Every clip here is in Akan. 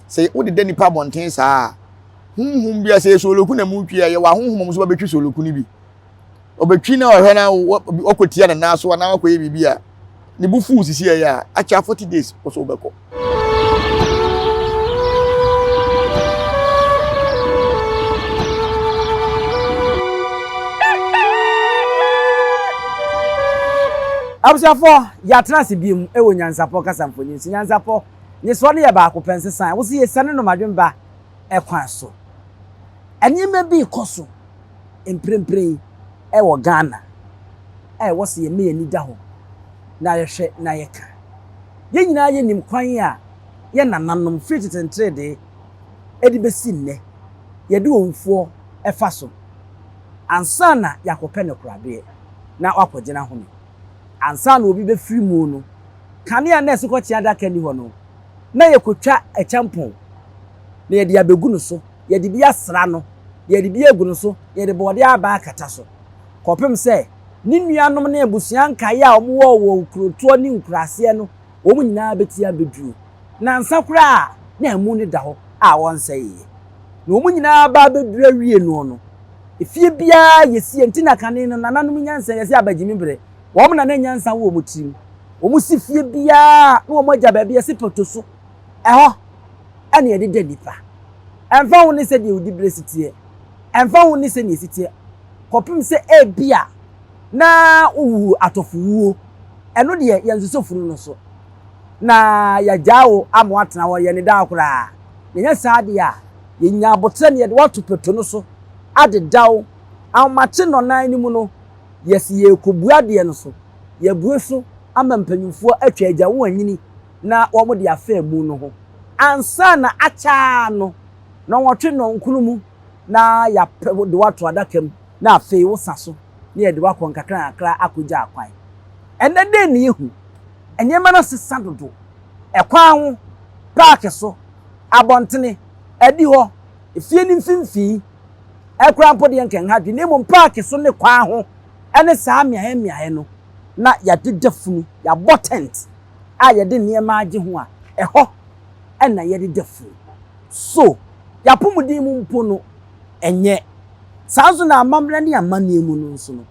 Say wo de nipa bonten saa honhom bia say soloku na mu twa ye wa honhom so ba betwi soloku ni bi obetwi na ohwe na okotia na na so na akoye bibia ni bufu sisi ya acha 40 days so obeko Abusafo ya trans biem ewo nyansapo kasamfoni nyansapo ni so ne ye ba ko pensesan wo se ye sane no madwemba ekwan so anyema bi koso emprempren ewo Ghana wo se ye me ani da ho na yehwe na yeka ye nyina ye nim kwan a ye nananom free tentrede edi besi nne ye de onfuo efa so ansana yakope ne kurade na wakogena ho ansa na obi be free mu no kanea na esiko chia daka ni ho no na yekotwa achampon na ye de abegu no so ye de bia sra no ye de bia egu no so ye de bode aba akata so kopem se ni nuanom na ebusuan kai a omwo wo ukroto ni nkurase no omu nyina betia beduru na ansa kura na emu ni da ho a wonse yi na omu nyina ba beduru awie no efie bia yesi entina kane no nananom nyansa yesi abagimi bre wo na nyansa wo mutim wo musifie bia na wo moja ba bia sipotoso eho ene ye de nipa emfa wo ne se de odi blesitie emfa wo ne se ne sitie kopim se bia na uwu atofuwo eno de ye nsusofuru no so na ya jawo amo atena wo ye ne da akura nya saade a ye nya abotre ne ye de wato peto no so ade dawo amate no nan ni mu no yesi ye kobuade no so ye bue so ama mpanyumfo atwa agya wo anyini na wo mo de afa mu no ho ansa na acha no na wotwe no nkunu mu na ya de wato adakam na afa wo saso na ye de wakon kakra akra akogya akwan enne de ne ehu enyema no sesa dodo ekwan ho park so abontene edi ho efie ni mfimfi ekra mpo de nken hadwe ne mo park so ne kwan ho ene saa miahe no na ya dedafunu ya botent a ya de niema age ho a eho ena ya dedafunu so ya pomudi mu mpo no enye sanso na amamre ne amane mu no nso no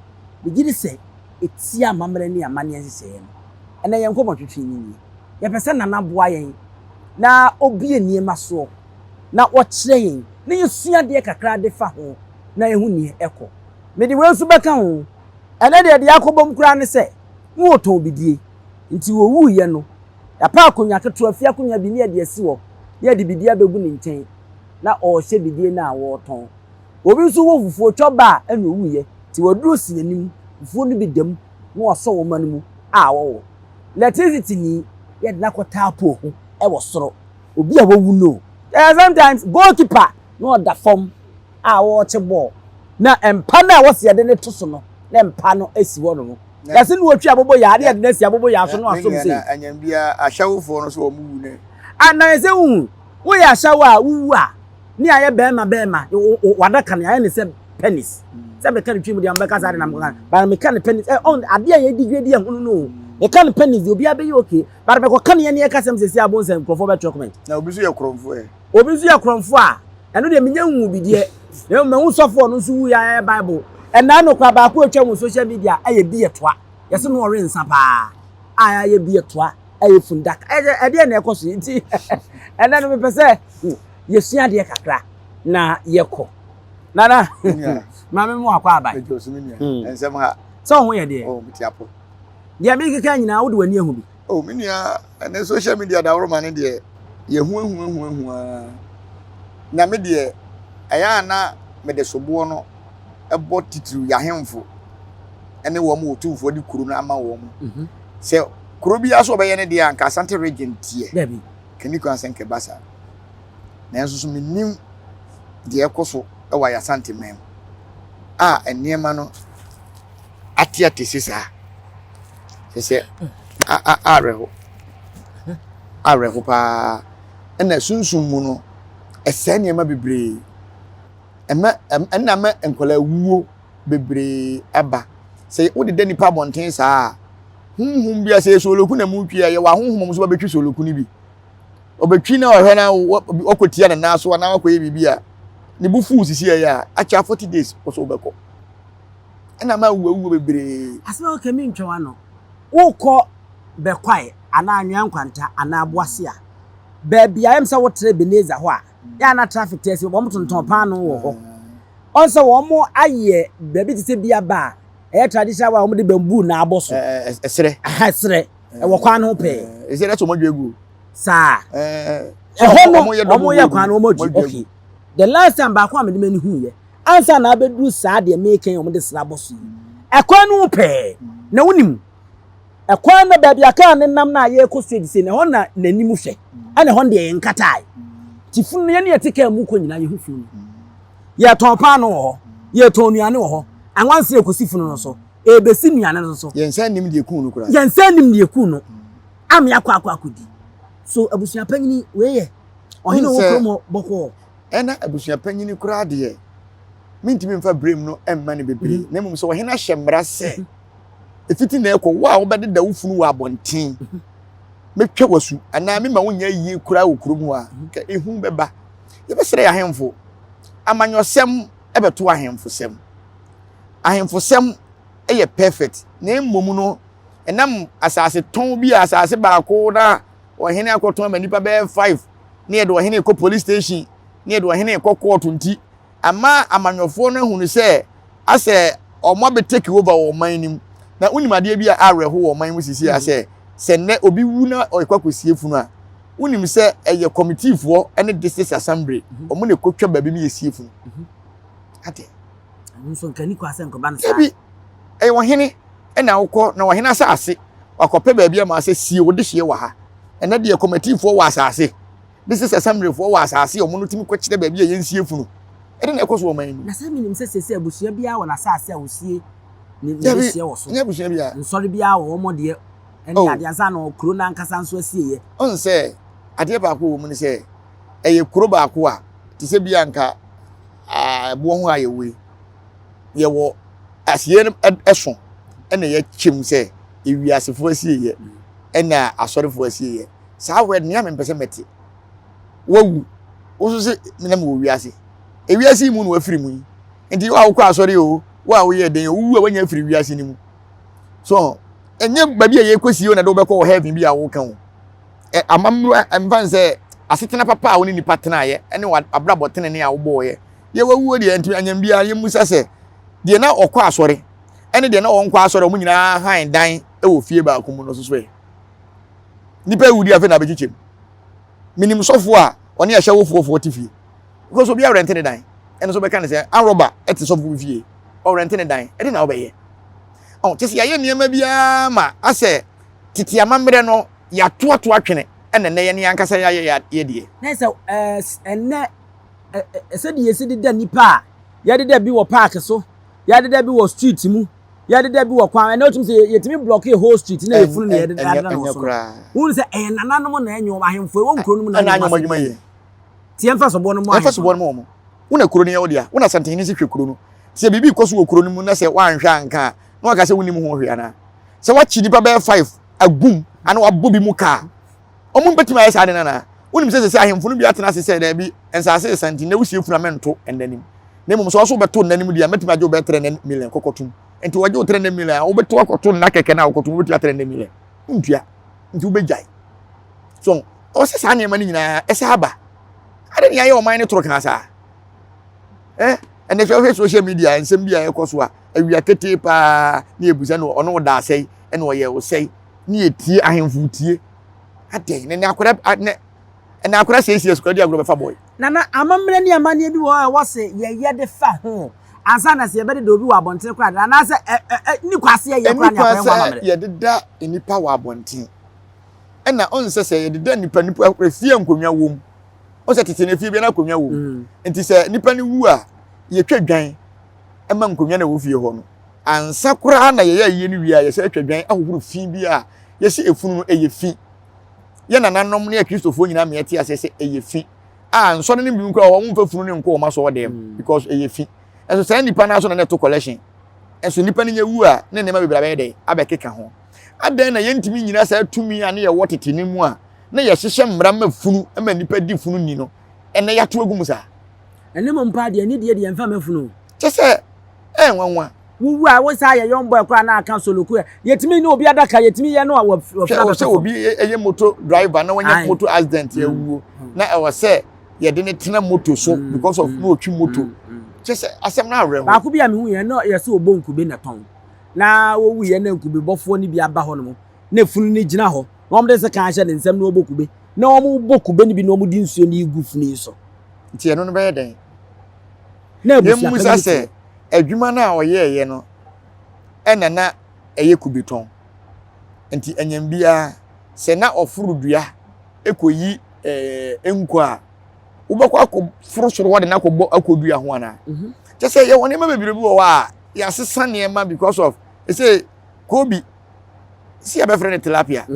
bigiri se etia amamre ne amane nsese no ena ye nkomo twetwe ni ye pese na naboa yen na obie niema so na wo kire yen ne yesua de kakra de fa ho na ehu ni eko me de wensu beka ho ene de yakobom kura ne se wo oton bidie nti wo wu ye no ya pa akonya keto afia akonya bi ne de asi wo ye de bidie abegu ne nchen na o hye bidie na wo ton obi nso wo fufuo twoba ene wu ye ti woduro si nanim fufuo no bi dem na wo so wo manimu a wo electricity ni ye de nakota apo ho e wo soro obi a wo wu no sometimes goalkeeper no da form a wo che ball na empa na wo se de ne to so no na empa no asi wo no yase no otwi abobo ya de na asi abobo ya so no asom sei anyam bia ahyawofo no so wo mu ne anan se wo ya hyawo a wu a ni aye bema wadaka na aye ne se penis se be kan twim de ambeka sa de na mkan ba me kan penis on ade aye digwedi e hunu no e kan penis obi abe okay ba be ko kan ye ne kasem sesi abonse mkrofo be document na obi so ye kromfo obi so ye kromfo a eno de menya hu bidie na me sofo no so wu ya bible ena no kwa ba ko atwa mu social media aye bi etoa yese no ore nsa pa aye bi etoa aye fundak ede na ekoso nti ena no me pese yesua de kakra na yeko nana mame mu akwa abai ensem ha so ho ye de mitiapo de me keka nyina wo de wani ahu bi menua na social media da woro mane de ye hu na me de aya na me de sobo no ebo titru ya hemfo ene wo mu otufo di kuru na ama wo mu se kuru bi aso be ye ne de anka Asante region tie debi kaniko Asenke basa na enso so menim de ekoso e wa ya Asante mem eniema no atia tesisa se areho pa ena sunsun mu no ese niema bebre ena enkola wuo bebre aba se wo de nipa bonten saa hunhum bia se soloku na mu twa ye wa hunhum so ba betwi soloku ni bi obetwi na ohwe na okotia na naso na akoye bibia ne bufu sisi ya acha 40 days oso obeko na ma wuwu bebre asema o kemi ntwa no wokọ bekwai ana anwa nkwanta ana aboase a baabia yem sa wotre beneza ho a ya na traffic test wo mtonton pan no wo ho onse wo mo aye baabi tete bia ba e traditional wa wo de bambu na aboso esere esere e wo kwan no pe esere to modwe gu sa omo ye kwan no modwe okay the last time ba kwa me de mani hu ye ansa na abeduru saa de meken wo de sra aboso e kwan no pe na wonim ekwan na baabi aka ne nam na ye ko stage se ne ho na nanim hwe ane ho de nkatai tifunu ye ne yetika mu ko nyina ye hu funu ye ton pa no ho ye ton nuane ho anwanse ekosi funu no so e besi nuane no so ye nsan nim de ku no kura ye nsan nim de ku no am ya kwa akudi so abusua panyini we ye ohine wo kromo boko ena abusua panyini kura de mintimi mfa brem no emma ne bebre na mum so ohina hyemra se efiti na ekọ wa obede da wufunu wa abonten metwa wasu ana me ma wonya yie kura wo kurom a ka ehu beba ye be sere ahemfo amanyosem ebeto ahemfo sem eye perfect na emom no enam asase ton bi asase baako na ohene akoton ma nipa be 5 na ye do ohene ko police station na ye do ohene ko court nti ama amanyofo no hunu se ase omo be take over o manim na unimade bia areho wo man musisi ase se ne obi wu na okwakosie funu a unim se eye committee fo ene district assembly omo ne kotwa babi mi yesie funu ate nso nkani kwa se nko ban sa ebi wo hene ena wokọ na wo hene asase wakope babi ma ase sie wo de hye wa ha ene de committee fo wa asase district assembly fo wa asase omo no timi kwakire babi ye nsie funu ene na ekoso wo man na se minim se sese abusua bia wo na asase a wosie ni sie wo so nya busua bia nsori bia wo mo de ene ade ansa no kro na nkasa nso asie on se ade ba ko wo mu ni se eye kro ba ko a ti se bia nka bo ho ayewe ye wo asie eso ene ye kyem se ewiasefo asie ye ena asorefo asie ye saa we ne am mpese meti wawu wo so se menam wo wiase ewiase mu no afiri mu nti wa ko asore o wa wo ye den owu a wanya afiri wiase ni mu so enye babi ye kwesi o na do be ko heaven bi a wo kan amamru amfan se asetena papa a woni ni patena ye ene abrabo tene ne a wo boye ye wawu de enti anyam bia ye musa se de na okọ asore ene de na wonko asore mu nyina han dan e wo fie ba ko mu no so e nipa wudi afa na begichem minim sofo a oni a hye wo fie because obi a rent ne dan ene so be kan se anroba eti sofo fie o rent ne dan e de na wo be ye oh tese ye niam bia ma ase titi amamre no ya toato atwene ene ne ye ne yankasa ye de na se enne ese de yesi de nipa ya de bi wo park so ya de bi wo street mu ya de bi wo kwan na otum se yetimi block a whole street na efunu ne ya de na no so won se nananom na enyo ahemfo wo nkro no na anyo madwuma ye tie mfa so bo no mo mfa so bo no mo wona kuro ne ye wo dia wona santehini se hwe kuro no se bibi koso wo kuro no mu na se wanhwa anka na waka se wonim ho hwe ana se wachi nipa be 5 agum ana wabɔ bi mu ka omun betima ya sade na wonim se ahemfo no bi atena se da bi ensase santehini na wusie funa mento endanim na mum so so beto nanim dia metima je obe 3 million kokotum enti waje 3 million wo beto akoto na keke na akoto wo beto 3 million ntua enti wo bejai so o se sa ne mani nyina ese aba ade ne aye o man ne toro kan sa and if social media nsem bia ekoso a awia kete pa na ebusa no ono da asai ene o ye wo sei na etie ahemfu tie ade ne akora ne akora sei esukwa dia agro be fa boy nana amamre ne amane bi wo se ye de fa ho ansa na se be de obi wa abonten kra da na se ni kwase ye kra ne akwa amamre ye de da enipa wa abonten ena onse se ye de da nipa fie nkonwa wom o se tete ne fie bi na konwa wom enti se nipa ne wu a ye twadwan ema nkonwa na wo fie ho no ansa kra na ye ni wi a ye se twadwan ahohuru fi bi a ye se efunu no eye fi ye nananom ne kristofo nyina me ati ase se eye fi nso ne bi nkwa wo mfa funu ne nko o ma so dem because eye fi enso say nipa na so na neto collection enso nipa ne wu a ne ma bebra be dey abekeka ho adan na yentimi nyina sa tumi ane ye wotete ne mu a na ye hyehye mmara ma funu ma nipa di funu ni no ene ya to agum sa ene mo mpa de ni de mfa mafunu kyese nwanwa wuwu a wo sa ye young boy kwa na aka soloku yetimi ni obi adaka yetimi ye no a wo se obi eye moto driver na wanya moto accident ya wuo na e wo se ye de ne tena moto so because of no otwi moto kyese asem na awre ho ba ko bia me hu ye no ye se obonkube na ton na wo wu ye na nkube bofo ni bia ba ho no na funu ni gina ho na omde se kan hye ne nsem na obokube na omo bokube ni bi na omo di nsuo ni igu funu so nti eno no be den na ebusia musa se adwuma na oyeye no ena na eye kubiton nti anyambia se na ofuru dua ekoyi enko a wobekwa akofuru soro wode na akodua ho ana kyese ye woni ma bebire bi wo wa ya sesa ne ma because of say kobi si abefre ne tilapia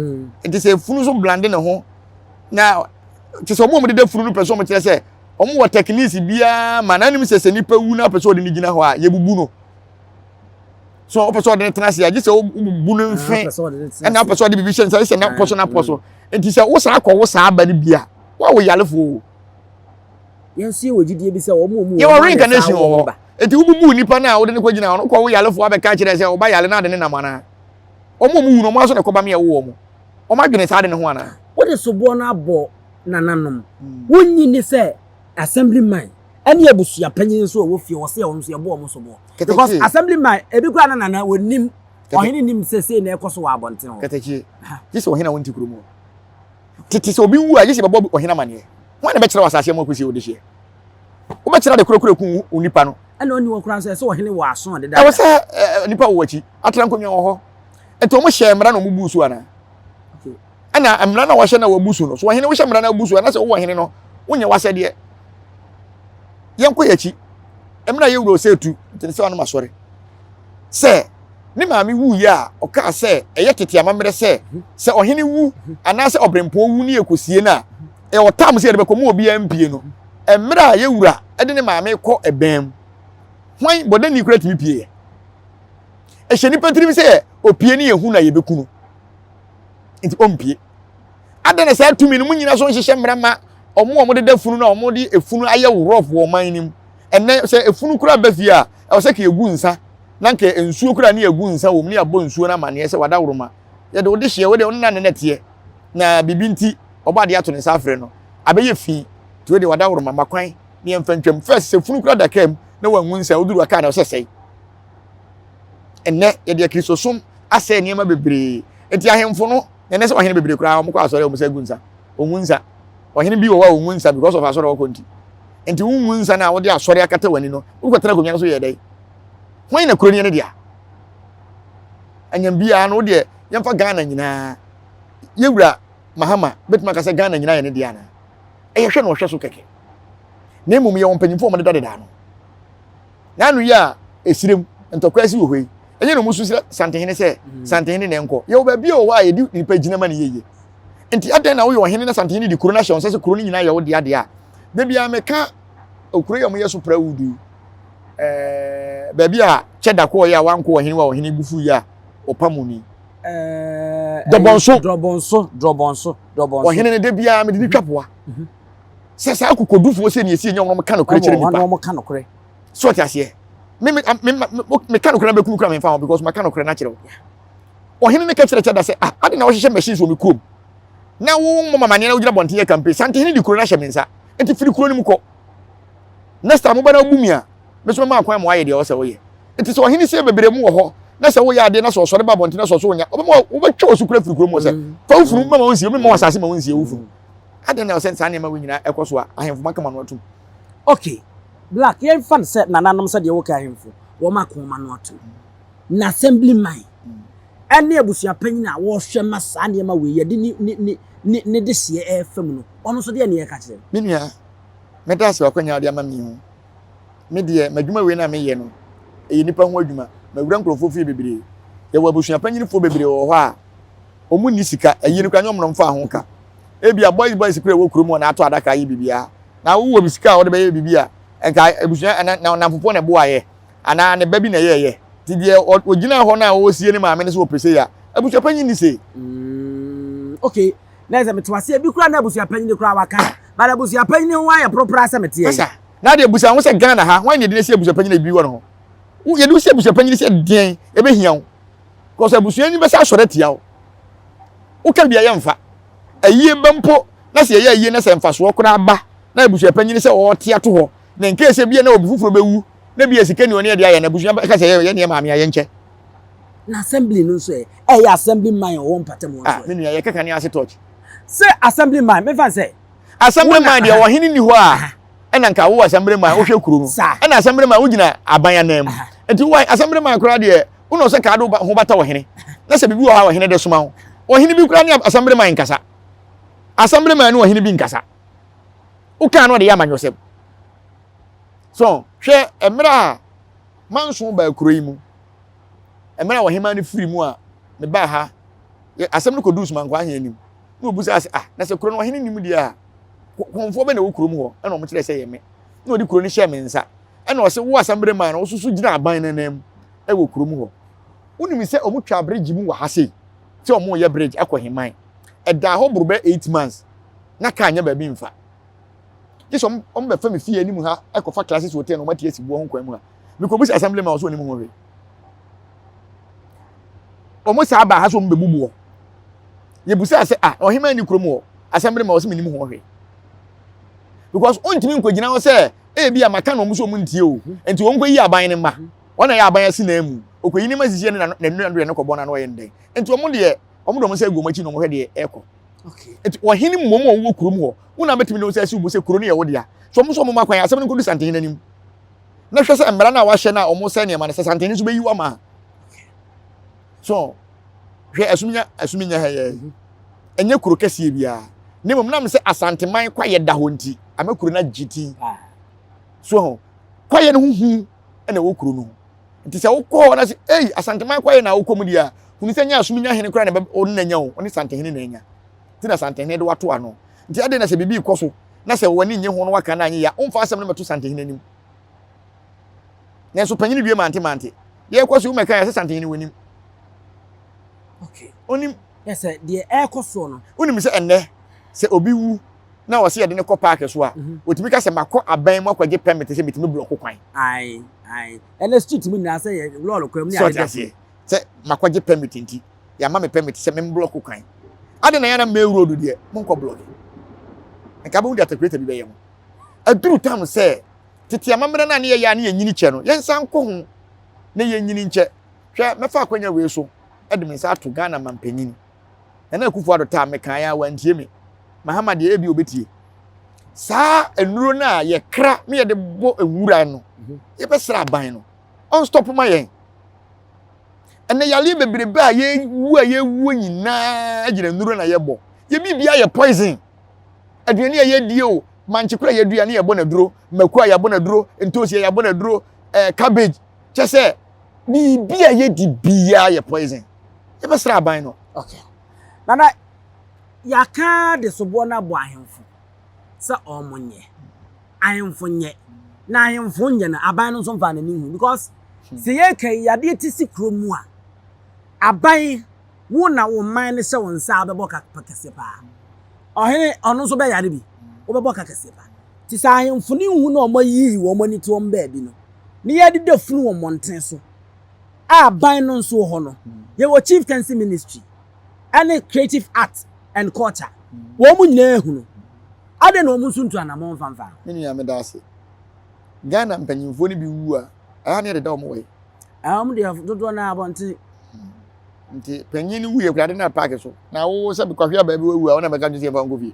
nti se funu so blande ne ho na kyese omo de funu no person mo kire se omo wo techniques bia mananim sese nipa wu na person de ni gina ho a ye bubu no so o person de tena se agi se o bubu no mfe na person de bibi shen se na person na person nti se wo sa akọ wo sa aba ni bia wa wo yalefo yensie wogidie bi se omo ye wo reincarnation wo nti wo bubu nipa na wo de ne kwa gina no kwa wo yalefo abeka kire se wo ba yale na de ne namana omo mu no mo aso ne koba me ye wo mo o ma dwene sa de ne ho ana wo de sobo na abo nananom wonyi ni se assemblyman ani abusua panyin so wo fie wo se wo so ye bo mo so bo because assemblyman ebi kwa na nana wonim ohene nim sese na ekoso wa abonten ho katachi jise ohena wonti kuro mu titi so obi wu a jise babo ohena mane wan na be kire wasase mo akosi wo de hye wo be kire de kuro ku unipa no ana oni wo kura so ohene wa aso de da e wo se nipa wo wachi atran konwa wo ho ento mo hye mra na mo busu ana ana mra na wo hye na wo busu no so ohene wo hye mra na busu ana se wo ohene no wonye wase de yenko yachi emra ye wuro setu nti se wanu masore se ni maami wu ya oka se eye tete amamre se ohene wu ana se obrempo wu ni ekosie na e otam se de bekomo obi ampie no emra ye wura e de ni maami ko ebem hwan boda ni kura timi pie e hye ni patrim se opie ni yehu na ye bekunu nti ompie adana se atumi no munyina so nhyehyɛ mrama omo de funu na omo de efunu aye worof wo man nim enne se efunu kura bafie a e wo se ka egu nsa na nke ensuo kura na egu nsa wo mni abo nsuo na mane se wada woroma ye de wo de hye wo de on na nete na bibi nti oba de ato ne sa afre no abeye fi to de wada woroma makwan ne emfantwam first se funu kura dakam na wanwu nsa oduru aka na wo sesei enne ye de kristosom ase niema bebre enti ahemfo no enne se ohene bebre kura wo ko asore wo se egu nsa onwu nsa ohene bi wo wa onwu nsa because of asore wo konti enti onwu nsa na wo de asore akata wani no wo kwatara konyan so ye dai hwan na kuro ne dia anyam bia no de yemfa Ghana nyina yewura mahama betuma ka se Ghana nyina ye ne dia na e hwe no hwe so keke na emum ye wompanyimfo mo de da no na anu ya esirem ntokwa si wo hwe enye no musu santehene se santehene ne enko ye wo ba bi o wa ye di nipa gina ma ne yeye enti adan na wo ye ohene na santehene di kuro na hye on se kuro ni nyina ye wo de ade a de bia meka okuro ye mo ye so pra wudu baby a cheda ko ya wanko ohene wa ohene bufu ya opamuni drobonso ohene ne de bia me de twapoa se sa akokodufo se ne esi nyom ka no kure kire nipa no ka no kure so ti ase me ka no kure na bekunu kura me fa because me ka no kure na kire ohene ne ka kire cheda se ade na wo hye machine so me kom na wo mama ne na wo gira bonten ya campaign santehene di kuro na hye mensa enti firi kuro ni mu ko next time mo ba na bumia meso ma akwan mo aye de o se wo ye enti so ohene se bebre mu wo ho na se wo ya de na so so de ba bonten na so so wonya wo ba twa osu kura firi kuro mu se fa wo furu mama wonsie mama wasase ma wonsie wo furu ade na o se nsa ne ma wonyina ekoso a ahemfo maka ma no atum okay black yen fan set nananom se de wo ka ahemfo wo maka ma no atum na assemblyman ene abusua panyin a wo hwe masa ne ma we ye de ni de se e fam no ono so de ne ye ka kire minua medase wakwanya de ama mi ho me de madwuma we na me ye no e nipa ho adwuma mawura nkrofo fie bebre ye wo abusua panyin fo bebre wo ho a omu ni sika ayi ni kwa nyom no mfa ho ka ebia boys kure wo kuro mu na ato adaka yi bibia na wo bisika wo de be bibia enka abusua na popo na bo aye ana ne babi na ye ti de ogina ho na wo sie ni maame ne so opese ya abusua panyin ni se okay na ze metwase bi kura na abusua panyin kura waka ba na abusua panyin ho aye propra se mete asa na de abusua ho se Ghana ha wan ne de se abusua panyin bi wo no wo ye de se abusua panyin se den e be hia wo cause abusua ni be sa sore tia wo wo ka bia ye mfa ayie bempo na se ye ayie na se mfa so kura ba na abusua panyin se o tia to ho na nke se bia na obi fufuro bewu na bia sika ni oni de aye na abusua ka se ye ne ma me aye nche na assembly no so ya assembly man o mpatam wo so me nua ye keka ni ase touch say assembly man me fan say assembly man de wo hini ni ho a ena nka wo assembly man wo hwe kuro mu ena assembly man wo gina aban anam enti wo assembly man kura de uno se ka do ho bata wo hene na se bibi wo ha wo hene de soma ho wo hene bi kura ni assembly man nkasa assembly man ni wo hene bi nkasa wo ka no de ya manyosem so hwe emra manso ba kuro yi mu emra wo hema ni free mu a me ba ha assembly ko dus man kwa he anim na obusa ase na se kuro no hene nim dia konfo be na wo kuro mu ho na o mo kire se ye me na odi kuro ni hye me nsa na o se wo assembly man wo susu gina aban nanam e wo kuro mu ho unim se o mo twa bridge mu wa ha se o mo ye bridge akọ heman e da ho buru be 8 months na ka anya ba bi mfa yeso o mo be fa me fie anim ha e ko fa classes hotel no mati esi bo ho kwan mu ha me ko busa assembly man so anim ho we o mo sa ba ha so mo be bubu ye busa se o heman ni kuro mu ho assembly man o se me nim ho we because ontimi nkogina ho se e bia maka no muso muntie o enti won yi aban ne ma wona ya aban asi na mu okoyi ni masisi ne na ne ko bona na oye ndeng enti omo de omo do mo se gomachi no mo hwe de eko okay enti wo hini mmom wo kurom ho wona betimi no se asi wo se kuro ne ye wo dia so mo so mo makwan asem ne ko du santen nanim na hwe se emra na wa hye na omo se ne ma ne se santen so be yi wa ma so hwe asuminya ha ye enye kuro kese bia ne mom na me se asanteman kwaye da ho nti amakuru na giti so kwaye ne huhu na wo kuro no nti se wo ko na se asanteman kwaye na wo komu dia hunu se nya asuminya hene kura na onu na nya wo oni santehene na nya ti na santehene de wato ano nti ade na se bibi ikoso na se wani nye ho no waka na anya ya omfa asem na meto santehene nim na so panyini bie mante ye ikoso wo meka ya se santehene wani okay onim yes de ekoso no onim se enne se obi wu na wo se yede ne ko park so a otimi ka se makọ aban mu akwaje permit se metimi block kwan ai ele street mu na se ye lolo kwam ni ade se makwaje permit nti ya ma me permit se me block kwan ade na ya na me road de mo nko block nka bu dia takreta bi be ye mo aduru tam se tete amamre na ne ye ya ne ye nyini che no ye nsan ko ho ne ye nyini nche hwe mefa akwanya we so ade me nsa ato Ghana mampanyin na akufu ado ta me kan ya wantie me Mahama de ebi obetie sa enuro na ye kra me ye de bo ewura no ye besra ban no on stop ma yen ene yale bebrebe a ye wu nyina agire enuro na ye bo ye bibia ye poison aduane a ye die o manchekura ye duane ye bo na duro maku a ye bo na duro ntosi ye bo na duro cabbage chese bibia ye di bia ye poison ye besra ban no okay nana yaka de sobo na bo ahemfo se omonye ahemfo nye na ahemfo nye na aban no so mfa na nihu because se ye kai yade tisi kromu a aban wo na wo man ne se won sa abebo ka pakese pa ohene ono so be yade bi wo bebo ka kese pa ti sa ahemfo ni hu na omayi wo mani to mba bi no ni yade de funu wo monten so aban no so ho no ye wo chieftaincy ministry any creative art and culture wo mu nyina ehunu ade na wo mu suntu anamon fanfa mini ya medase Ghana mpanyimfo ni bi wu a aha ne de da omo we am de dodo na abonti nti panyin wu ye kwade na park so na wo se be kwahwe ba bi wu a wona be ka juse fa ngofi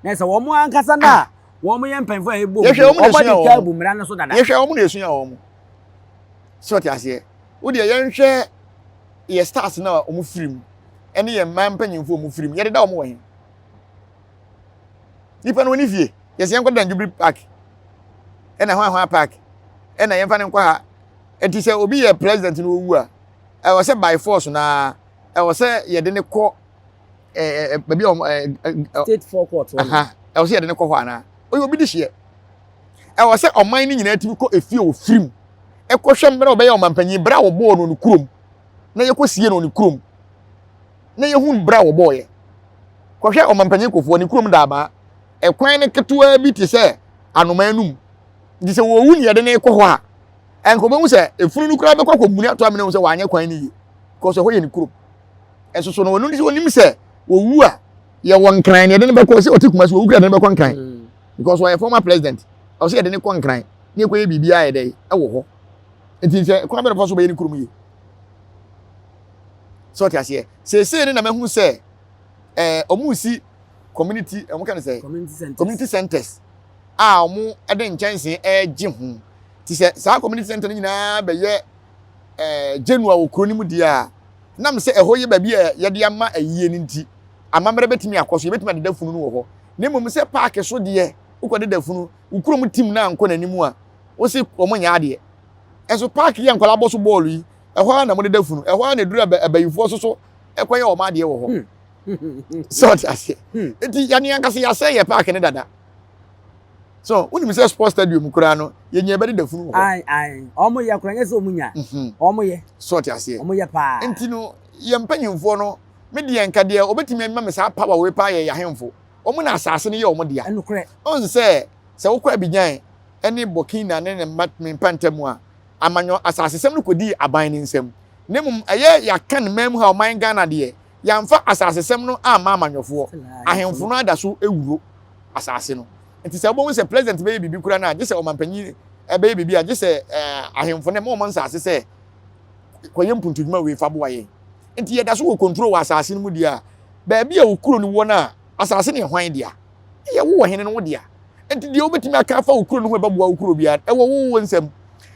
na se wo mu ankasa na wo mu ye mpanfo a ebo ye hwe wo mu na esu ya bu mra na so dada ye hwe wo mu na esu ya wo mu so ti ase wo de ye nhwe ye stars na o mu firim ene ye man panyimfo mu firim ye de da o mu we nipa no ni fie ye se enkoda Njubri park ena hwan park ena ye mfa ne nkwa ha enti se obi ye president no wu a e wo se by force na e wo se ye de ne ko baby state forecourt aha e wo se ye de ne ko ho ana obi di hye e wo se oman ni nyina timi ko efie o firim e ko hwe mra obe ye omampanyi bra wo bo no kurom na ye ko sie no kurom na ye hun bra wo boye kɔhwɛ ɔmampanyin kofoɔ ne kurom daaba ɛkwan ne ketewa bi te sɛ anoma anum di sɛ wɔwu ne yɛde ne kɔ hɔ a ɛnko bɛhu sɛ efunu no kura bɛkɔ akɔmuni ato amena sɛ wanyɛ kwan ne yie kɔsɛ hɔ yɛ ne kurom ɛso so no wɔn ndi sɛ wɔnim sɛ wɔwu a yɛwɔ nkran ne yɛde ne bɛkɔ sɛ ɔte kuma sɛ wɔwu kura ne bɛkɔ nkran because wɔyɛ former president ɔsɛ yɛde ne kɔ nkran ne kɔ yɛ biribi ayɛ dɛ ɛwɔ hɔ nti sɛ kwan bɛrɛ fa so bɛyɛ ne kurom yie so ɔte aseɛ sɛsɛ ne na mɛhu sɛ ɔmo si community ɔmo kan sɛ community centers a ɔmo ɛde nkyɛnse ɛgye ho ti sɛ saa community center no nyinaa bɛyɛ genua wɔ kuro no mu di a nam sɛ ɛhɔ yɛ baabi a yɛde ama ayie no nti amammerɛ bɛtumi akɔ so yɛbɛtumi adeda funu no wɔ hɔ na mmom sɛ park so deɛ wokɔ deda funu wo kurom team na ankɔ n'anim a wo se ɔmo nya adeɛ ɛso park yɛ nkɔla bɔ so bɔɔlo yi ɛhɔ na mo deda funu ɛhɔ na duru abayifoɔ so ɛkɔ yɛ ɔmo adeɛ wɔ hɔ so ɔte enti yɛne ankasa yɛasɛ yɛ park ne dada so unim say sports stadium kura no yenye be de funu ho ai omo ye kura nye se omunya omo ye so te ase omo ye pa enti no ye mpanyimfo no me de enka de obetimi ma me sa power we pa ye yahemfo omo na asase ne ye omo de a enukure on se wokɔ abinyan ene Burkina ne mpantemu a amanyo asase sem no kodi aban ne nsem nemum eye yakan mem ha oman Ghana de yamfa asase sem no ama amanyofo ahemfo no ada so ewuro asase no nti sɛ wobɔ sɛ president bɛyɛ bibi kura na gye sɛ ɔmampanyi ɛbɛyɛ bibi a gye sɛ ahemfo ne ma ɔmo nsase sɛ kɔyɛ mpuntudwuma wei fa boa yɛn nti yɛda so wɔ control wɔ asase no mu dia baabi a wokuro no wɔ na asase ne hwan dia yɛ wo wɔ hene no wo dia nti deɛ wobɛtumi aka fa wokuro no ho ɛbɛboa wokuro bia ɛwɔ wo nsɛm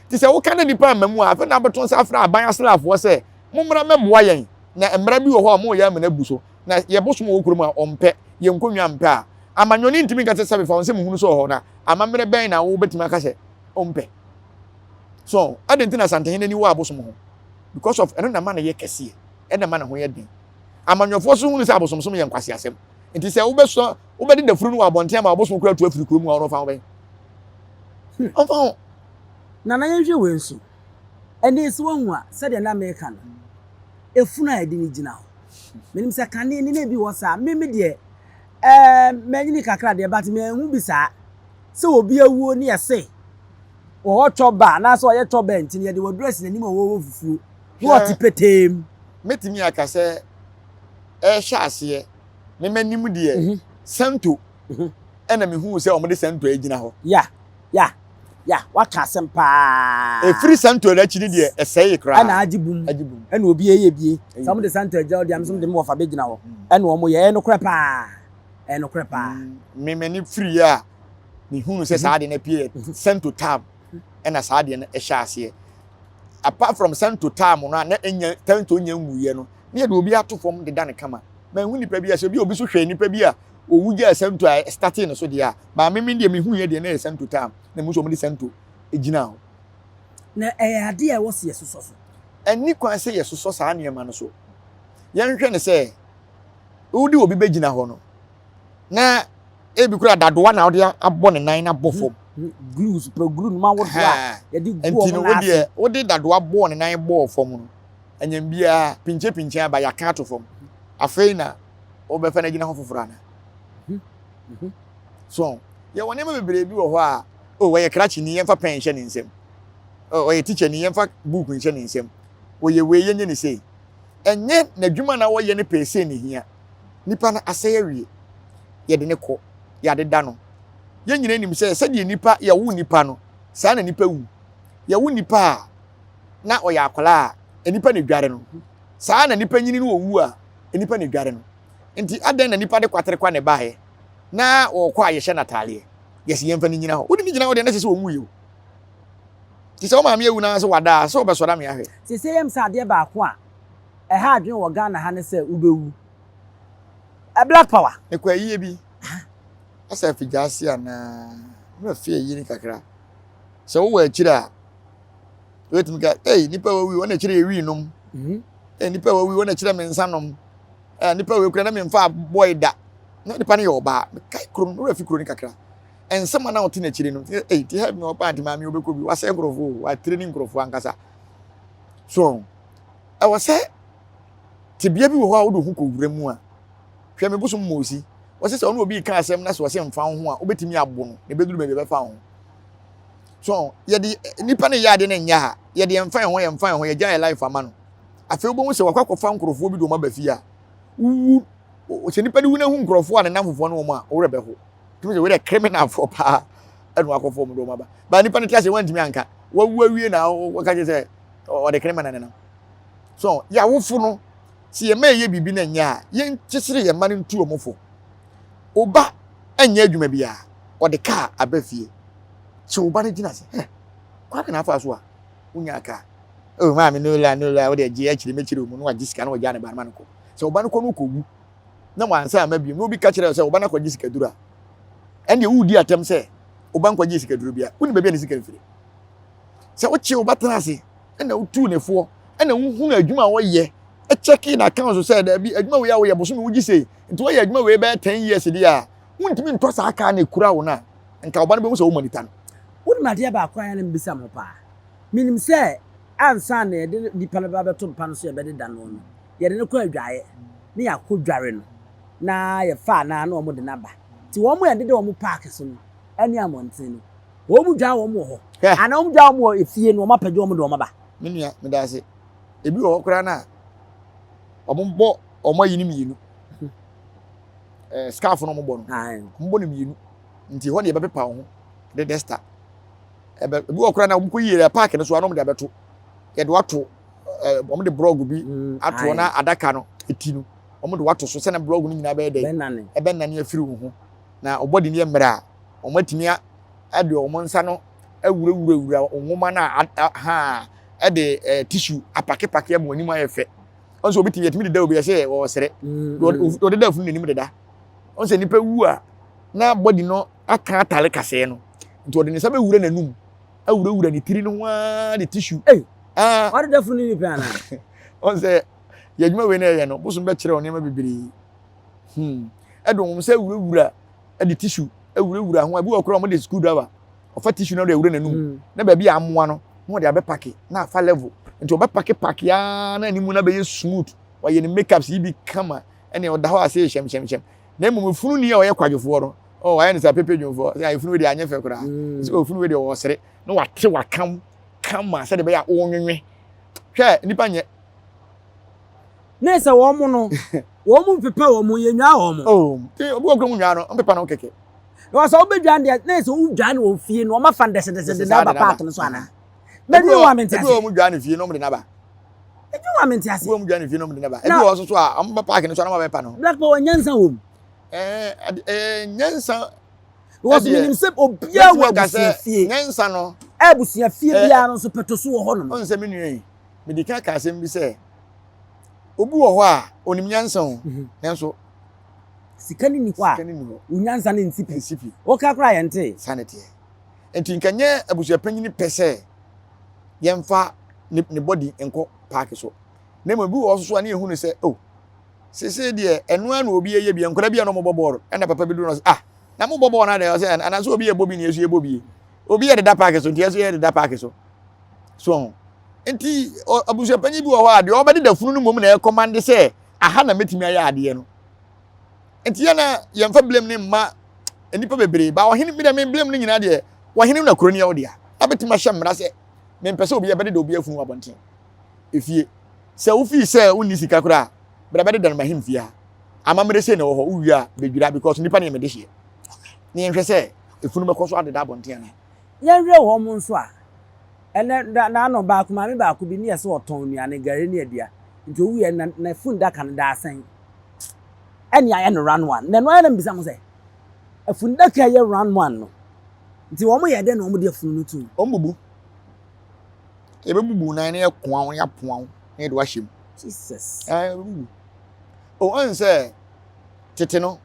nti sɛ woka na nipa amamu a afɛ na abɛto nsa afra aban asraafoɔ sɛ mommra mɛboa yɛn na mmara bi wɔ hɔ a mo yɛ amana bu so na yɛbosom wɔ wokuro mu a ɔmpɛ yɛn nkonnwa mpɛ a amanyoni ntimi nka sɛ fa wonse muhunu so ho na amamere bɛn na wo betimi aka sɛ ompe so adentina santehene ni wo abosom ho because of eno na ma na ye kese na ma na ho ye den amanyofo so hunu sɛ abosomsom ye nkwase asɛm nti sɛ wo beso wo bɛde da furu no abonten ma abosom kura to afiri kuro mu a wo fa wo bɛn ɔfa na na yɛhwɛ we nso ɛne si wɔn a sɛ de na America no efunu a yɛde ni gyina ho menim sɛ kane ni na bi wɔ saa meme de manyini kakra de but me hu bi saa se obi awuo ne yɛse wo choba na so ye choba nti ye de wo dress na nim wo fufuo wo ti petem metimi aka sɛ hwɛ ase me manim de santo ɛna me hu sɛ ɔmo de santo agina hɔ ya waka sempa free santo la chiri de ɛsɛe kra ɛna agibum ɛna obi eye bie sɛ ɔmo de santo agya ɔde am so de mo fa begina hɔ ɛna ɔmo ye no krepa krepa me mani free a me hunu se saade na pie sento tab na saade na ehya ase apart from sento tab no na enya tanto nya nwuye no ne de obi atofom de da ne kama ma hu nipa bi a se bi obi so hwe nipa bi a owugya sento a starting no so de a ma me de me hu ye de na sento tab na mu so mo de sento egina ho na ade a wo se yesoso so ani kwan se yesoso saa ne ma no so yen hwe ne se odi obi begina ho no na ebi kura dadoa na odi abɔ ne nan na bɔ fom glues pro glue ma wo do a ye di gu o na ase odi dadoa bɔ ne nan bɔ fom no anyam bia pinche aba ya ka to fom afei na obɛfa na gina ho foforo ana so ye wone ma bebre bi wɔ hɔ a o wɔyɛ krachi ni yɛmfa pen hye ne nsɛm o wɔyɛ teacher ni yɛmfa book hye ne nsɛm wɔyɛ we yenye ne sei enye na dwuma na wɔyɛ ne pese ne hia nipa na asɛyɛ wie yɛde ne kɔ yɛade da no yɛn nyina nim sɛ sɛdeɛ nipa yɛwo nipa no saa na nipa wu yɛwo nipa na ɔyɛ akola a nipa na dware no saa na nipa nyini no owu a nipa na dware no nti adan na nipa de kwatere kwa ne bae na ɔkɔ a yɛhyɛ nataleɛ yɛsi yɛmfa ne nyina hɔ wodi ne nyina hɔ de na sɛ owu yɛ ti sɛ o maame ewu na so wada sɛ obɛsɔra me ahwɛ sɛ yɛm sɛ adeɛ baako a ɛha adwen wɔ Ghana ha ne sɛ ubewu black power ne kwa yie bi asa figasi ana na fie yini kakra sɛ wo wɔ akyira wetim ka nipa wawi wona akyira ewi nom nipa wawi wona akyira mensa nom nipa wawi kura na memfa boy da na nipa ne yɛ ɔba kai krom no rafi kro ni kakra ensema na ɔte na akyire no ti help me ɔba anti maami obɛkɔ bi wasɛ nkrofo wa training nkrofo ankasa so ɛwɔ sɛ tibia bi wɔ hɔ a wo do hu kɔ wura mu a hwe me busum mosi wo se ono obi ka asem na so wo se mfa ho a obetimi abo no ne beduru be fa ho so ye di nipa ne ya de ne nya ha ye de mfa ho ye gya life ama no afi obo hu se wakwakofa nkrofo bi do ma ba fi a wu o se nipa de wu na hu nkrofo a ne namfofo no mo a wo rebe ho tumi se we de criminal for pa enu akofo mo do ma ba nipa ne ti ase wantimi anka wawu awie na wo ka je se o de criminal ne no so ya wofu no si ye meye bibi na nya ye nkyesere ye mane ntu omofo oba anya adwuma bia o de ka abafie so oba ne gina se kwa kana afa so a unya ka o ma me no la o de je akire mekire mu no wa jisika na o ja ne ba man ko so oba ne ko no ko wu na wansa amabiem no bi ka kire se oba na ko jisika dura ende wudi atem se oba nko jisika dura bia uni be bia ne sika mfiri se o che oba tena se na utu nefo na hu adwuma wo ye e check in account so say da bi adwuma we ya wo ye boso me wugi sei nti wo ye adwuma we be 10 years dia wuntimi nto sa aka na kura wo na nka oba no be wo so wo monita no woni made ba kwa ya na mbisa mo pa minim se ansa na ye de dipa ba beto mpa no so ye be de da no no ye de ne kwa adwae ne ya ko dware no na ye fa na na omo de na ba ti wo mo ye de wo mo park so no ani amonten no wo mu dwa wo mo ho ana wo mu dwa wo mo efie no wo mapagye wo mo de wo maba menua me da se ebi wo kura na ombo omo yini mienu scarf no mo mbo no mienu nti ho ne be pepa ho de desta ebi wo kura na wo ko yire park no so anom de abeto ye de wato omo de blog bi ato na adaka no eti no omo de wato so se na blog no nyina be de ebe nane afiri ho na obodi ne mra omo timia ade omo nsa no awura onwoma na ha ede tissue apake am wani ma yefe onso obi tiyetimi de da obi ye wo sere o de da funu nim de da onse nipa wu a na body no aka atale kase no nti o de ne sabe wura nanum awura ni tiri no wa de tissue o de da funu ni pa na onse ye djuma we na ye no boso be kire onema bibiri edo mo se wura de tissue awura ho abi okoro mo de school driver ofa tissue no de wura nanum na ba bi amoa no mo de abepake na afa level nti obepake ya na animu na be smooth wa ye ni makeups yi bi kama ene oda ho ase shem na mu funu ni ya o ye kwadwofo no o wa ye ni sa pepe dwofo ya funu we de anya fe kura so funu we de wo sere na wate wakam kama se de be ya onwenwe hwe nipa nye na se wo mu no wo mu pepa wo mu ye nwa wo mu ti obi okro mu nwa no pepa no keke no so obedwan de na se wo dwan wo fie no ma fa ndese na ba part no so ana bedu wa mentiase edu mu dwan fie no mu de na ba edu wa mentiase edu mu dwan fie no mu de na ba edu wo so a am ba park no so na ma be pa no black boy nyansa wo nyansa wo so minim se obia wa busia fie nyansa no abusia fie bia no so petoso wo ho no on se me nuan me di ka asem bi se obi wo ho a onim nyansa ho nenso sikani ni kwa unyansa ne nsipi wo ka kra ye nte sanity enti nkanye abusia panyini pese yemfa ne body enko park so na mo bi wo so na ehunu se sese de enu ana obi ye bia nkora bia no mo boboro na papa bi du no na mo boboro na de se ana so obi ye bobi ne esu ye bobi obi ye de da park so ntia so ye de da park so enti abusia panyi bi wo ho a de obedi da funu no mom na e command se aha na metimi aya ade no enti yana yemfa blame ne ma enipa bebre ba ohene mi da me blame ne nyina de ohene na kroni ya wo dia abetima hye mmra se me mpese obi ye bedi da obi afunu abonten efie se wo fi se woni sika kura bra bedi da na mahimfia amamre se na wo ho uwia bedwira because nipa ne me de hye ne yenhwe se efunu bekoso ade da abonten na yenhwe wo mo nso a ene na no ba kuma me ba ku bi ne yese oton nuane gare ne adia nti owie na funda kan da asan ene aye no run one na no aye na mbisa mo se afunda ka ye run one no nti wo mo ye de na wo mo de afunu no tu ombubu ebebubu na ne ekoa won ya poa ne de wa hyem Jesus ebebubu o anse tete no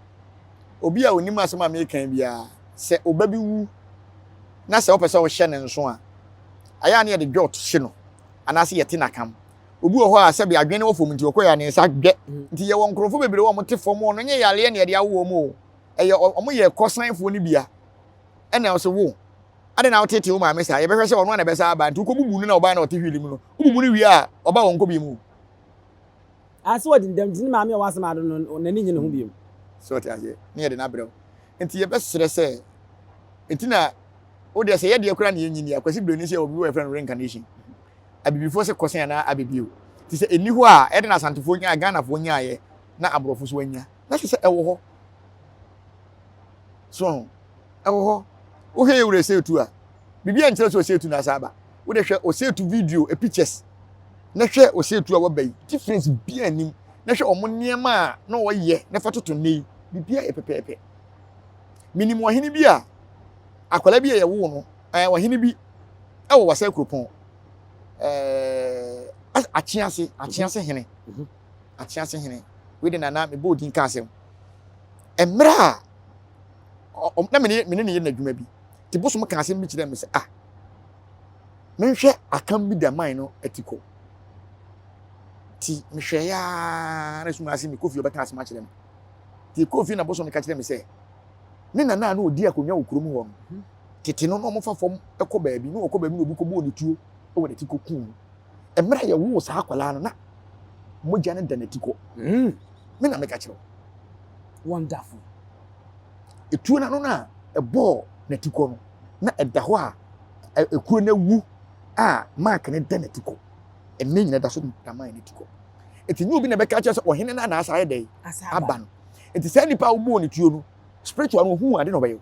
obi a onim asema me kan bia se obabi wu na se opese wo hye ne nso a aya ne de dwot hye no anase yete nakam obi wo ho a se bia adwene wo fom nti okoya ne sa gbe nti ye won krofo bebre wo mo te fom no nye yale ne de awo mo eye omo ye kosanfo ni bia ena so wo ade na wotete wo ma me sa ye behwe se ono na be sa aba nti ukobubu no na oba na ote hwilim no ububu ni wi a oba won ko bi mu ase wodi ndam tin ma me wasama do no nani nyine ho bi mu so what aye ne ye de na brɛ enti ye bɛsrɛ sɛ enti na o de sɛ ye de kura ne nyini akwasi broni sɛ obi wo friend reincarnation abibifo sɛ kɔsen na abibio ti sɛ eni ho a ɛde na santefo nya Ghana fo nya ye na abrɔfo so anya na sɛ ɛwɔ hɔ so ɛwɔ hɔ wo he wure sɛ tu a bibia nkyerɛ sɛ o sɛ tu na saba wo de hwɛ o sɛ tu video e pictures na hwɛ o sɛ tu a wɔbai difference bia nim na hwɛ ɔmo nneɛma a na wɔyɛ na fa toto nei bibia e pɛpɛpɛ minim wɔhene bi a akwala bi yɛ wo no wɔhene bi ɛwɔ wasa kuropɔn akyease hene akyease hene we de nana me bodin ka asɛm emra na me ne yɛ n'adwuma bi ti bosom ka asɛm bi kyerɛ me sɛ menhwɛ akam bi da man no atiko ti mehwɛ ya na suma asɛm me kofi obɛka asɛm akyerɛ me ti kofi na bosom ka kyerɛ me sɛ ne nana na odi akonwa wo kurom hɔ no tete no mo fa fam ɛkɔ baabi no ɔkɔ baabi no obi kɔ bo ne tuo ɛwɔ ne tiko kum emra yɛ wo saa akwala no na mogya ne da ne tiko me na meka kyerɛ wonderful etuo na no na ɛbɔ ne tiko no na ɛda hɔ a ekuro na wu a mark ne da ne tiko enne nyina da so da man ne tiko eti ni obi na bɛka kyerɛ sɛ ɔhene na asa ayɛ dɛ aba no eti sɛ nipa wo bo ne tuo no spiritual no hu ade no bɛyɛ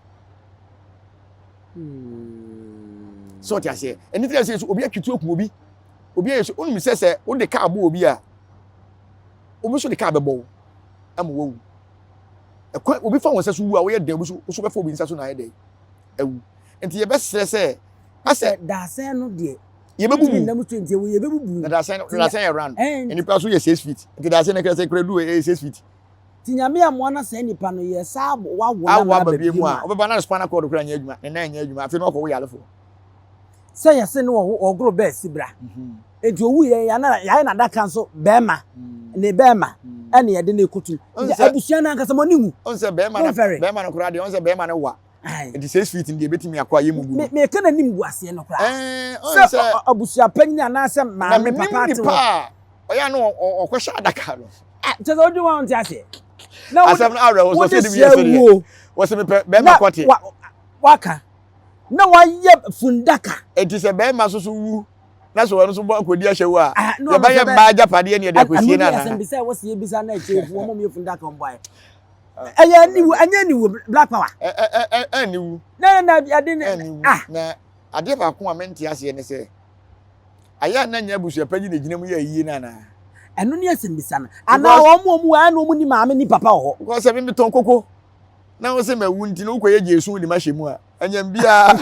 so ti ase eni ti ase obi atwitu oku obi ayɛ so onum sɛ wo de car bo obi a obi so de car bɛbɔ ama wo ekwa obi fa won sɛ so wu a wo yɛ dɛ obi so bɛfa obi nsa so na ayɛ dɛ awu enti ye bɛsrɛ sɛ asɛ daasɛn no de ye bɛbubu ndam 20 wo ye bɛbubu daasɛn yɛ round eni pa so yɛ 6 feet enti daasɛn na kra sɛ kra du 6 feet ti nyame amoa na sɛ nipa no yɛ saa wawo na ba bi mu a obɛba na spana cord kra nya adwuma ne na nya adwuma afi na ɔkɔ wo yalefo sɛ yɛ se no ɔgoro bɛ sibra enti owu yɛ na na daka nso bɛma ne bɛma ɛne yɛde ne kutu abusua na nkasa mo nimu on sɛ bɛma no kra de on sɛ bɛma no wa enti 6 feet ndi ebetimi akɔ ayɛ mu gu me kana nim gu ase no kra on sɛ abusua panyin na sɛ maame papa te ɔya no ɔkɔhya adaka no tɛ sɛ odi wɔn te ase na asɛm no awrɛ wo sɛ de bi yɛ sɛ wo sɛ me bɛma kɔte waka na wayɛ fundaka enti sɛ bɛma so wu na so wɔn so bɔ akodi ahyɛ wo a yɛ ba yɛ ba japade ne yɛ de akosie na na asɛm bi sɛ wo sɛ bisa na ɛkyɛ fu wɔn mo yɛ fundaka on boy ɛyɛ niwu anya niwu black power niwu na ade na ade ba ko a mente ase ne sɛ aya na nya busua pagi na gyina mu yɛ yie na na ɛno ne asɛm bisa na ana wɔn mo a na wɔn ni maame ni papa wɔ hɔ ko sɛ me ton koko na wo sɛ mawu nti no koyɛ Jesu ni ma hyɛ mu a anyam bia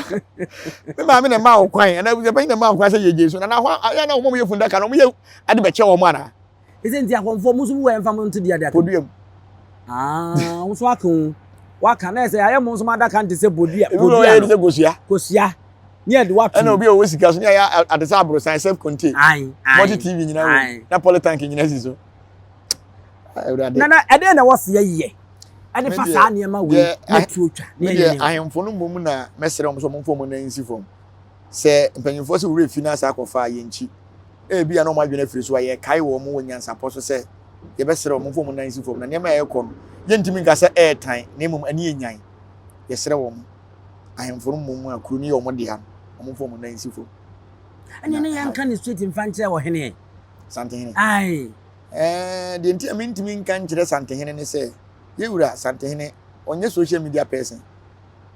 me maame na ma wo kwan ana busua pagi na ma wo kwan sɛ yɛ Jesu na na hɔ aya na wɔn mo yɛ fundaka no mo yɛ ade bɛkyɛ wɔn ana ɛsɛ nti akɔmfo mo so wo ɛmfa mo nto dia dia poduam wo so waka na ɛsɛ ayɛ mo so ma daka nte sɛ poduam no yɛ sɛ kosia ne de watu ana obi o wosika so ne ya adesa abrosan self contain multi TV nyina wo na polytank nyina si so na ade na wose ye ade fa saa ne ma we na tuotwa ne ahemfo no mom na mesere mo so momfo mo na nsi fom se mpanyimfo se wure fi na sa akɔfa ye nchi bi ya no ma dwena firi so aye kai wo mo wonyansa po so se ye besere momfo mo na nsi fom na ne ma ye kɔ no ye ntimi nka se airtime ne mom ani enyan ye sere wo mo ahemfo no mom akuru ni yo mo de ha omfo mo na nsi fom anya ne yanka ne street mfankyɛ wɔ hene santehene ai de nti amintimi nka nkyerɛ santehene ne sɛ yewura santehene onye social media person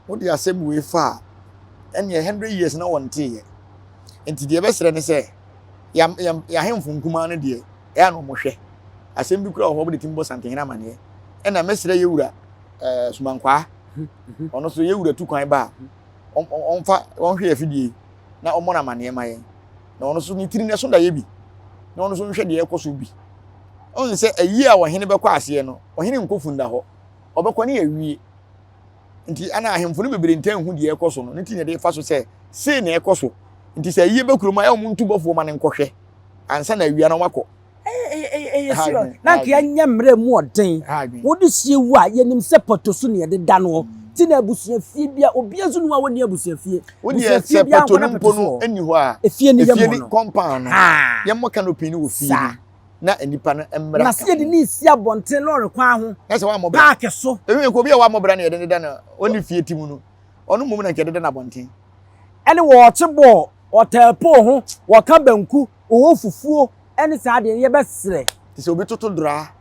wo de asɛm we fa ɛne 100 years na wonte ye nti de bɛsrɛ ne sɛ ya hemfo nkuma no de ɛya no mo hwɛ asɛm bi kura wɔ hɔ de timbo santehene amane ɛna mɛsrɛ yewura sumankwa ɔno so yewura tu kwan ba onfa wonhwe afidie na ɔmɔ na amane ma ye na ɔno so ni tiri ne so da ye bi na ɔno so nhwɛ de ɛkɔ so bi on sɛ ayi a wɔhene bɛkɔ ase no ɔhene nkofunda hɔ ɔbɛkɔ ne awie nti ana ahemfo no bebere ntan hu de ɛkɔ so no ne ti ne de fa so sɛ sei na ɛkɔ so nti sɛ ayi bɛkuro ma ɛwɔ muntu bɔfo ma ne nkɔhwɛ ansa na awia na wakɔ sure na ka nya mmerɛ mu ɔden wo de sie wu a yenim sɛ potoso ne de da no ti na abusua fie bia obia so no a woni abusua fie woni sɛ poto no mpo no ani hɔ a efie ni compound no yɛmmɔ canopy no wɔ fie na enipa no emmra na se de ni si abonten lorry kwan ho na se wa mo park so ewe ko bi wa mo bra na yede da na oni fie timu no onu mum na nke de na bonten ene wo che ball hotel po ho wo ka banku o fufuo ene sa de ye besre ti se obi toto dra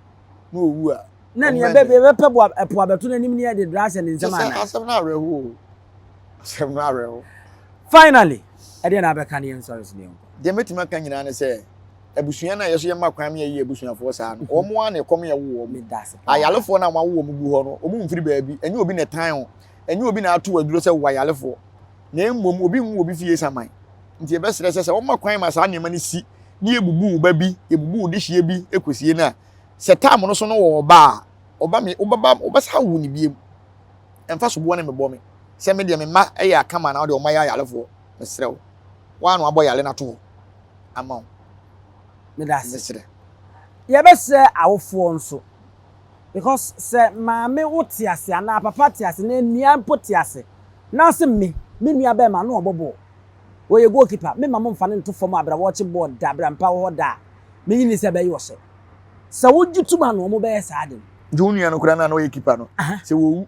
na owu a na ne be pe bo epo abeto na nim ne de dra se ne nsema na asem na reho asem na reho finally ede na be kan ye nsorese ne de metima kan nyina ne se abusua na yeso ye makwan me ye abusuafo sa no omo a na ekom ye wo me das ayalefo na wawo wo mu ho no omo mfiri baabi enye obi ne tan ho enye obi na ato aduro se wayalefo na emmom obi nwu obi fie saman nti ebesere se wo makwan ma sa nema ne si ni ebubu ba bi ebubu de hie bi ekosie na se tam no so no wo ba oba me obasa wu ni biem emfa so bo na me bo me se me de me ma eya akama na de o ma ya ayalefo mesrew wa no abo yale na to amon me das ye be se awofo nso because se maame wote ase ana papa te ase na nia mpote ase na se me nua be ma no obobo wo ye goalkeeper me mama mfa ne to fom abra watch board da abra mpa wo da me yini se be yo se wo gituma no mo be sa ade junior no kura na no ye keeper no se wo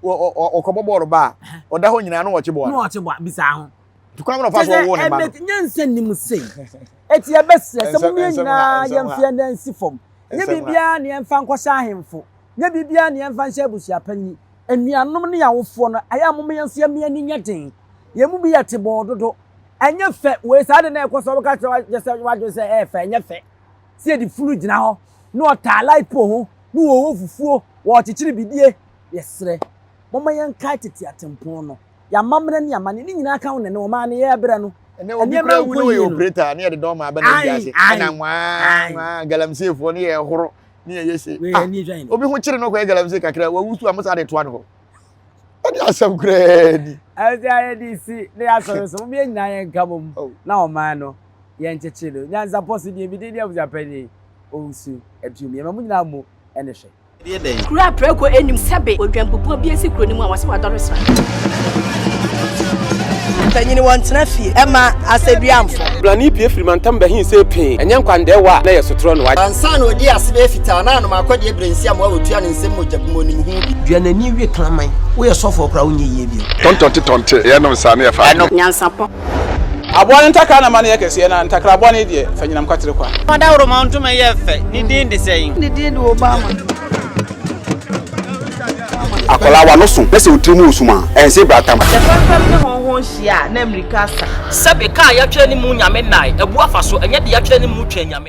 okobobo ba oda ho nyina no watch board no watch board bisa ho tukwa no fa so wo ne ma no nyanse nim sei eti e be se mo nyina ye mfia na nsi fom nye bibia ne mfa nkwosha ahemfo nye bibia ne mfa nhyɛ busua panyi anuanom ne yawofo no aya mo me nso ye me ani nyaden ye mu bi ye te bododo anya fe we sa de na ekoso ka just wadwo se fe anya fe se di furu gina ho no ota lipo ho no wo fufuo wo chichiri bidie yesre mo ma yan kai tete atempo no ya mamre ne amane ni nyina ka ho ne o ma ne ye bre no ene obi kra wu no ye operator ne de do ma ba na biase ana nwa galamsefo ne ye horo ne ye yese obi ho kire no ko ye galamse kakra wa wusu amsa de to an ho ade asam kra ni aja di si ne asoro so me nyina ye nkamom na o ma no ye nchechelo nyanza posi die bi de abuja pani onsu ebium ye ma nyina mo ene hwe kura preko enim sebe odwampupu bi esi kuro ni mu a wase wadoro sra Tanyini wantena fie ema aseduamfo blani pie frimantam bahin se pin enye nkwandewa na yesotro no wa ansa na odi asebe fita na no makode ebrensi am awotua ne nsem mojabumo nim hu duanani wie klaman wo ye sofo kra wonye ye bi tontonte ye no sa na ye fa nyansapo abone ntaka na mane yekese na ntakra abone de fanyinam kwatere kwa oda woro ma ntoma ye fe ni din de sein ni din de obama akola wa no so pese utrimu usuma ense bratam ne honhon hia na amerika sa sebe ka ya twa ni mu nyame nai ebu afa so enye de ya twa ni mu twa nyame